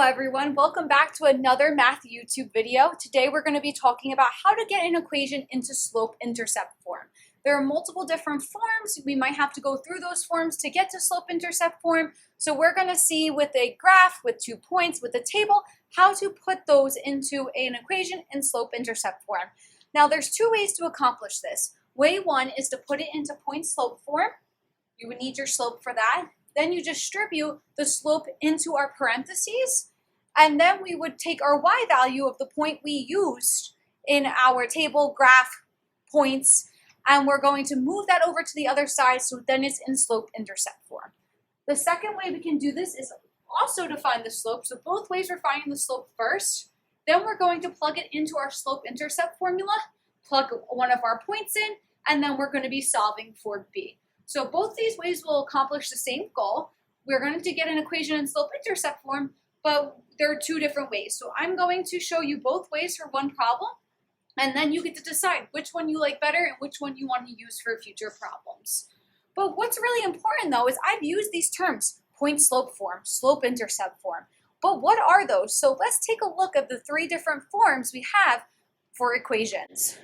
everyone, welcome back to another math YouTube video. Today we're going to be talking about how to get an equation into slope-intercept form. There are multiple different forms. We might have to go through those forms to get to slope-intercept form. So we're going to see with a graph, with 2 points, with a table, how to put those into an equation in slope-intercept form. Now there's 2 ways to accomplish this. Way 1 is to put it into point-slope form. You would need your slope for that. Then you distribute the slope into our parentheses, and then we would take our y value of the point we used in our table, graph, points, and we're going to move that over to the other side so then it's in slope-intercept form. The second way we can do this is also to find the slope. So both ways we're finding the slope first. Then we're going to plug it into our slope-intercept formula, plug one of our points in, and then we're going to be solving for b. So both these ways will accomplish the same goal. We're going to get an equation in slope-intercept form, but there are 2 different ways. So I'm going to show you both ways for one problem, and then you get to decide which one you like better and which one you want to use for future problems. But what's really important though is I've used these terms, point-slope form, slope-intercept form. But what are those? So let's take a look at the 3 different forms we have for equations.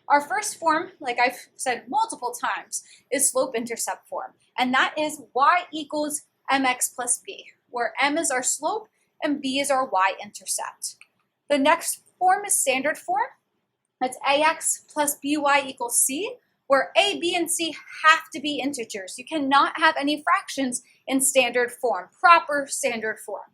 Our first form, like I've said multiple times, is slope-intercept form, and that is y equals mx plus b, where m is our slope and b is our y-intercept. The next form is standard form. That's ax plus by equals c, where a, b, and c have to be integers. You cannot have any fractions in standard form, proper standard form.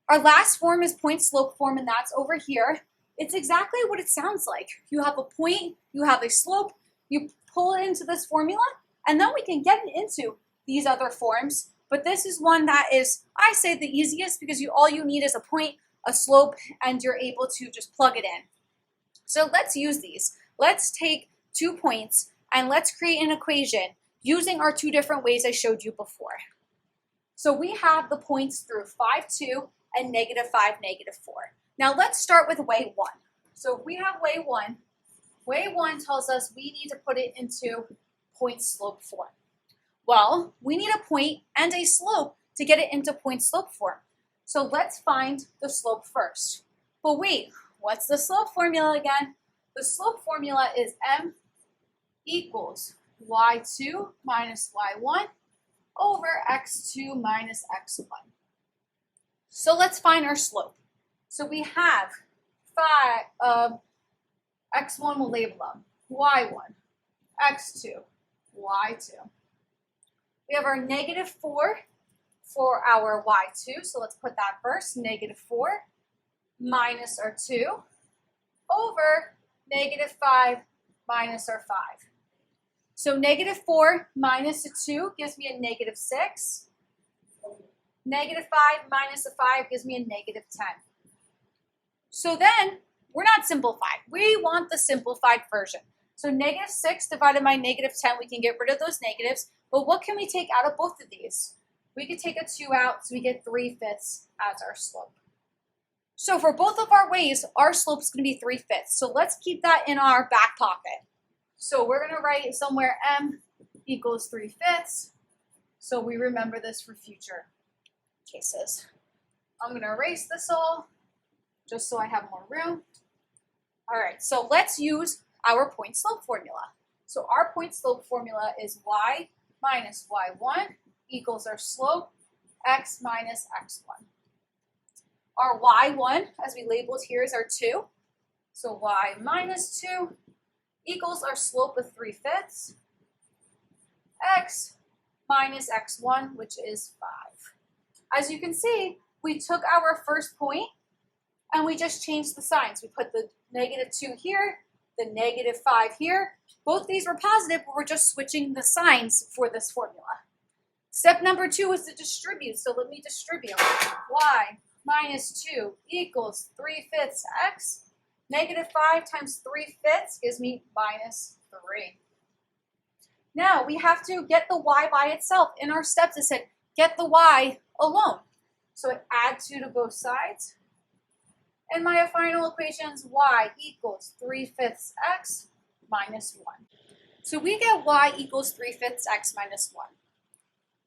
Our last form is point-slope form, and that's over here. It's exactly what it sounds like. You have a point, you have a slope, you pull it into this formula, and then we can get it into these other forms. But this is one that is, I say, the easiest because all you need is a point, a slope, and you're able to just plug it in. So let's use these. Let's take 2 points and let's create an equation using our 2 different ways I showed you before. So we have the points through 5, 2, and -5, -4. Now let's start with way 1. So if we have way 1 tells us we need to put it into point-slope form. Well, we need a point and a slope to get it into point-slope form. So let's find the slope first. But wait, what's the slope formula again? The slope formula is m equals y2 minus y1 over x2 minus x1. So let's find our slope. So we have x1 will label them, y1, x2, y2. We have our -4 for our y2, so let's put that first, -4 minus our 2 over -5 minus our 5. So -4 minus a 2 gives me a -6. -5 minus a 5 gives me a -10. So then, we're not simplified. We want the simplified version. So -6 divided by -10, we can get rid of those negatives. But what can we take out of both of these? We could take a 2 out, so we get 3/5 as our slope. So for both of our ways, our slope is going to be 3/5. So let's keep that in our back pocket. So we're going to write somewhere m equals 3/5. So we remember this for future cases. I'm going to erase this all, just so I have more room. All right, so let's use our point-slope formula. So our point-slope formula is y minus y1 equals our slope, x minus x1. Our y1, as we labeled here, is our 2. So y minus 2 equals our slope of 3/5, x minus x1, which is 5. As you can see, we took our first point, and we just changed the signs. We put the -2 here, the -5 here. Both these were positive, but we're just switching the signs for this formula. Step number 2 is to distribute. So let me distribute. Y minus 2 equals 3/5 x. -5 times 3/5 gives me -3. Now we have to get the y by itself. In our steps, it said get the y alone. So I add 2 to both sides. And my final equation is y equals 3/5 x minus 1. So we get y equals 3/5 x minus 1.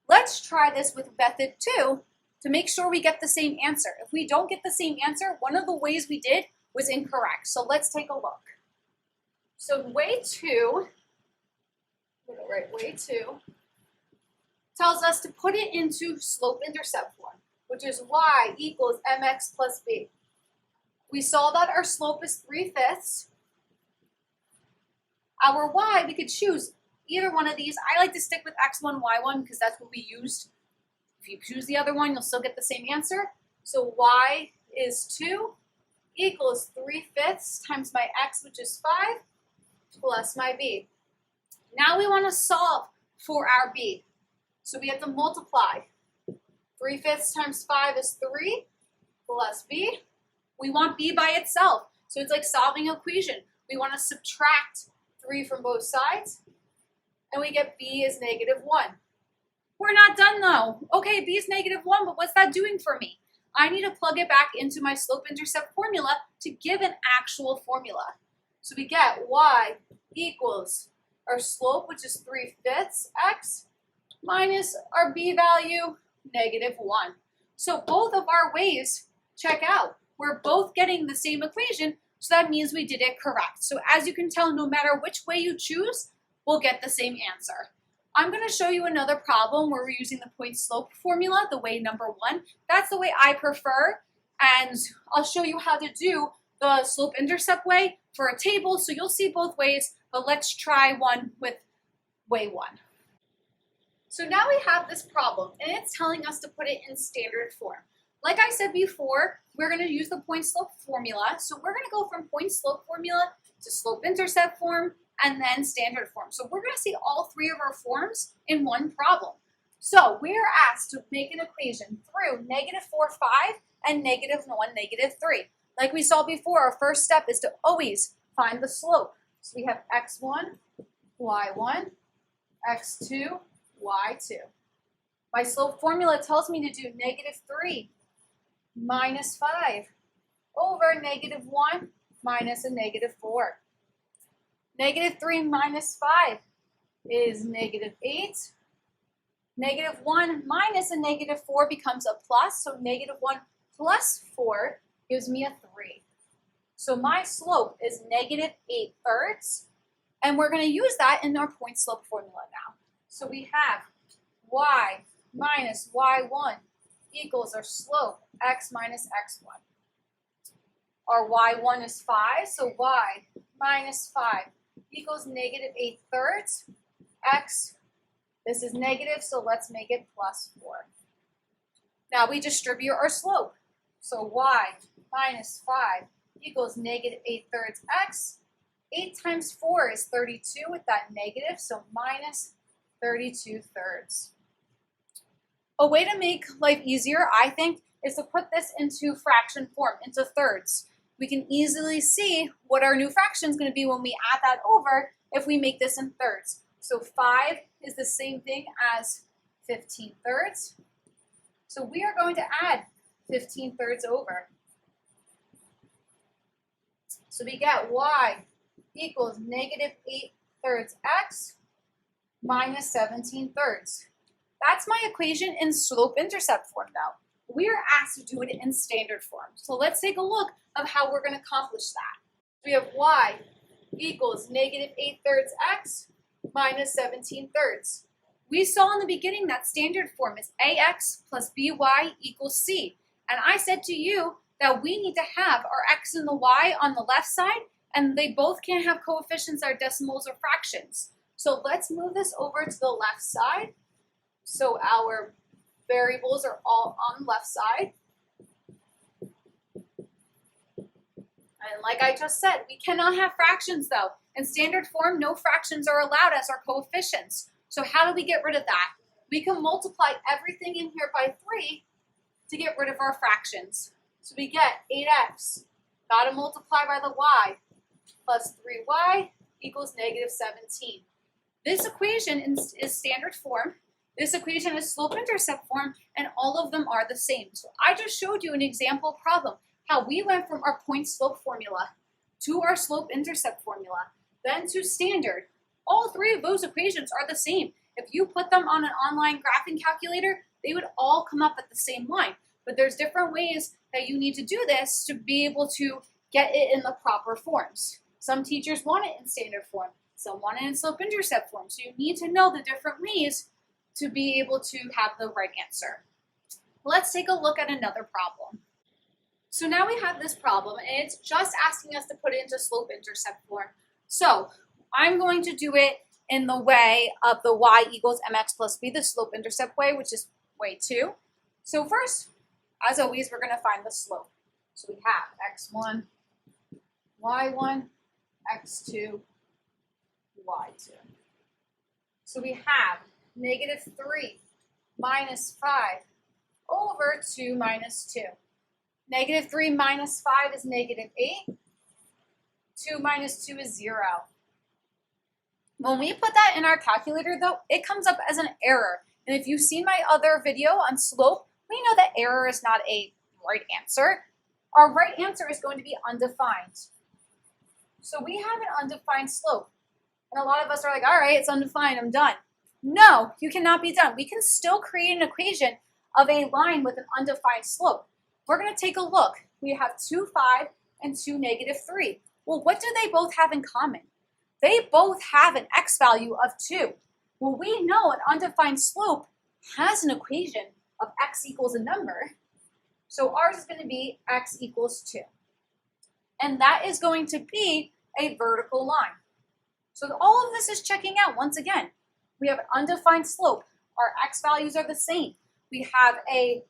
Let's try this with method 2 to make sure we get the same answer. If we don't get the same answer, one of the ways we did was incorrect. So let's take a look. So way 2, way 2, tells us to put it into slope-intercept form, which is y equals mx plus b. We saw that our slope is 3/5. Our y, we could choose either one of these. I like to stick with x1, y1 because that's what we used. If you choose the other one, you'll still get the same answer. So y is 2 equals 3/5 times my x, which is 5, plus my b. Now we want to solve for our b. So we have to multiply. 3/5 times 5 is 3 plus b. We want b by itself. So it's like solving an equation. We want to subtract 3 from both sides, and we get b is -1. We're not done though. Okay, b is -1, but what's that doing for me? I need to plug it back into my slope-intercept formula to give an actual formula. So we get y equals our slope, which is 3/5 x, minus our b value, -1. So both of our ways check out. We're both getting the same equation, so that means we did it correct. So as you can tell, no matter which way you choose, we'll get the same answer. I'm going to show you another problem where we're using the point slope formula, the way number 1. That's the way I prefer, and I'll show you how to do the slope intercept way for a table, so you'll see both ways, but let's try one with way 1. So now we have this problem, and it's telling us to put it in standard form. Like I said before, we're going to use the point slope formula, so we're going to go from point slope formula to slope intercept form, and then standard form. So we're going to see all 3 of our forms in one problem. So we're asked to make an equation through -4, 5 and -1, -3. Like we saw before, our first step is to always find the slope. So we have x1, y1, x2, y2. My slope formula tells me to do -3 minus 5 over -1 minus a -4. -3 minus 5 is -8. -1 minus a -4 becomes a plus, so -1 plus 4 gives me a 3. So my slope is -8/3, and we're going to use that in our point slope formula now. So we have y minus y1 equals our slope, x minus x1. Our y1 is 5, so y minus 5 equals -8/3. X, this is negative, so let's make it plus 4. Now we distribute our slope. So y minus 5 equals -8/3 x. 8 times 4 is 32 with that negative, so minus 32/3. A way to make life easier, I think, is to put this into fraction form, into thirds. We can easily see what our new fraction is going to be when we add that over if we make this in thirds. So 5 is the same thing as 15/3. So we are going to add 15/3 over. So we get y equals -8/3 x minus 17/3. That's my equation in slope-intercept form now. We're asked to do it in standard form. So let's take a look of how we're going to accomplish that. We have y equals -8/3 x minus 17/3. We saw in the beginning that standard form is ax plus by equals c. And I said to you that we need to have our x and the y on the left side, and they both can't have coefficients or decimals or fractions. So let's move this over to the left side. So our variables are all on the left side. And like I just said, we cannot have fractions though. In standard form, no fractions are allowed as our coefficients. So how do we get rid of that? We can multiply everything in here by 3 to get rid of our fractions. So we get 8x, gotta multiply by the y, plus 3y equals -17. This equation is standard form. This equation is slope-intercept form, and all of them are the same. So I just showed you an example problem, how we went from our point-slope formula to our slope-intercept formula, then to standard. All 3 of those equations are the same. If you put them on an online graphing calculator, they would all come up at the same line. But there's different ways that you need to do this to be able to get it in the proper forms. Some teachers want it in standard form. Some want it in slope-intercept form. So you need to know the different ways to be able to have the right answer. Let's take a look at another problem. So now we have this problem, and it's just asking us to put it into slope-intercept form. So I'm going to do it in the way of the y equals mx plus b, the slope-intercept way, which is way 2. So first, as always, we're going to find the slope. So we have x1, y1, x2, y2. So we have negative 3 minus 5 over 2 minus 2. Negative 3 minus 5 is negative 8. 2 minus 2 is 0. When we put that in our calculator, though, it comes up as an error. And if you've seen my other video on slope, we know that error is not a right answer. Our right answer is going to be undefined. So we have an undefined slope. And a lot of us are like, all right, it's undefined, I'm done. No, you cannot be done. We can still create an equation of a line with an undefined slope. We're going to take a look. We have 2, 5, and 2, negative 3. Well, what do they both have in common? They both have an x value of 2. Well, we know an undefined slope has an equation of x equals a number. So ours is going to be x equals 2. And that is going to be a vertical line. So all of this is checking out once again. We have an undefined slope. Our x values are the same. We have a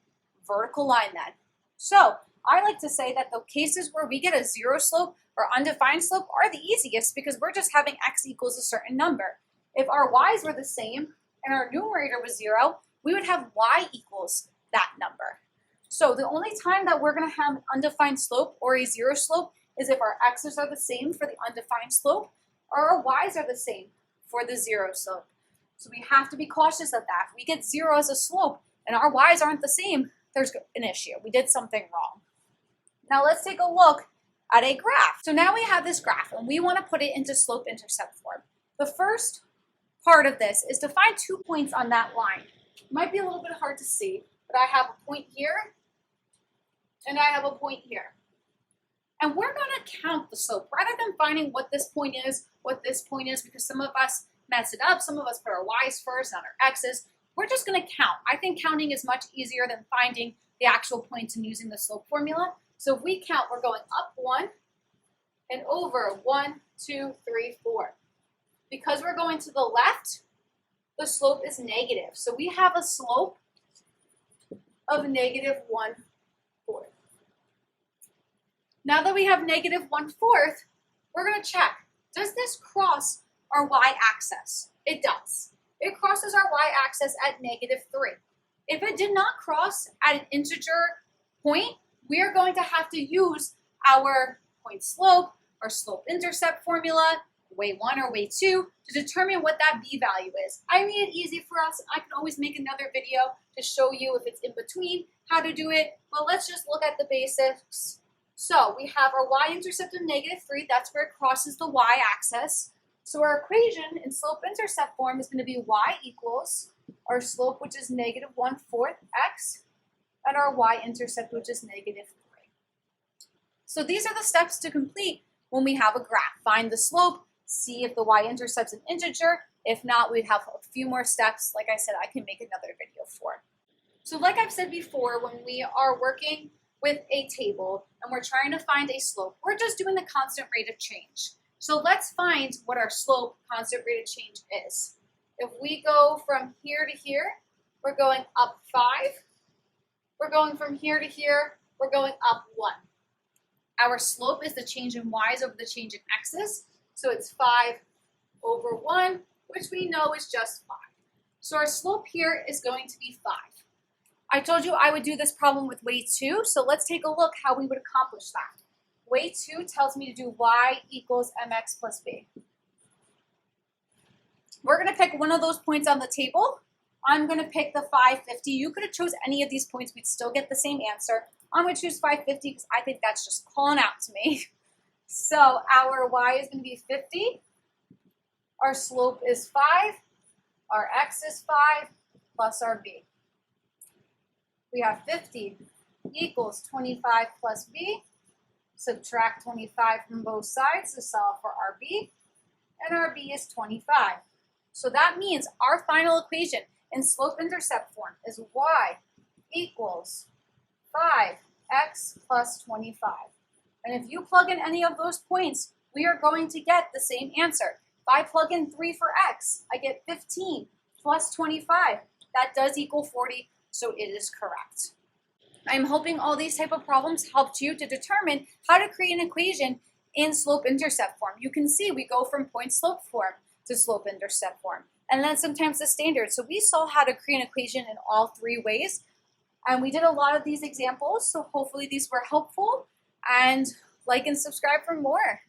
vertical line then. So I like to say that the cases where we get a 0 slope or undefined slope are the easiest because we're just having x equals a certain number. If our y's were the same and our numerator was 0, we would have y equals that number. So the only time that we're going to have an undefined slope or a 0 slope is if our x's are the same for the undefined slope or our y's are the same for the 0 slope. So we have to be cautious of that. If we get 0 as a slope and our y's aren't the same, there's an issue. We did something wrong. Now let's take a look at a graph. So now we have this graph and we want to put it into slope-intercept form. The first part of this is to find 2 points on that line. It might be a little bit hard to see, but I have a point here and I have a point here. And we're going to count the slope rather than finding what this point is, because some of us mess it up. Some of us put our y's first, not our x's. We're just going to count. I think counting is much easier than finding the actual points and using the slope formula. So if we count, we're going up 1 and over 1, 2, 3, 4. Because we're going to the left, the slope is negative. So we have a slope of negative 1/4. Now that we have negative 1/4, we're going to check. Does this cross our y-axis? It does. It crosses our y-axis at negative 3. If it did not cross at an integer point, we are going to have to use our point slope or slope-intercept formula, way 1 or way 2, to determine what that b value is. I made it easy for us. I can always make another video to show you if it's in between how to do it, but let's just look at the basics. So we have our y-intercept of negative 3. That's where it crosses the y-axis. So our equation in slope-intercept form is going to be y equals our slope, which is negative 1/4 x, and our y-intercept, which is negative 3. So these are the steps to complete when we have a graph. Find the slope, see if the y-intercept's an integer. If not, we'd have a few more steps. Like I said, I can make another video for. So like I've said before, when we are working with a table and we're trying to find a slope, we're just doing the constant rate of change. So let's find what our slope constant rate of change is. If we go from here to here, we're going up 5. We're going from here to here, we're going up 1. Our slope is the change in y's over the change in x's. So it's 5 over 1, which we know is just 5. So our slope here is going to be 5. I told you I would do this problem with way 2, so let's take a look how we would accomplish that. Way 2 tells me to do y equals mx plus b. We're going to pick one of those points on the table. I'm going to pick the 550. You could have chose any of these points. We'd still get the same answer. I'm going to choose 550 because I think that's just calling out to me. So our y is going to be 50. Our slope is 5. Our x is 5 plus our b. We have 50 equals 25 plus b. Subtract 25 from both sides to solve for our b. And our b is 25. So that means our final equation in slope-intercept form is y equals 5x plus 25. And if you plug in any of those points, we are going to get the same answer. If I plug in 3 for x, I get 15 plus 25. That does equal 40, so it is correct. I'm hoping all these type of problems helped you to determine how to create an equation in slope-intercept form. You can see we go from point-slope form to slope-intercept form, and then sometimes the standard. So we saw how to create an equation in all 3 ways, and we did a lot of these examples, so hopefully these were helpful, and like and subscribe for more.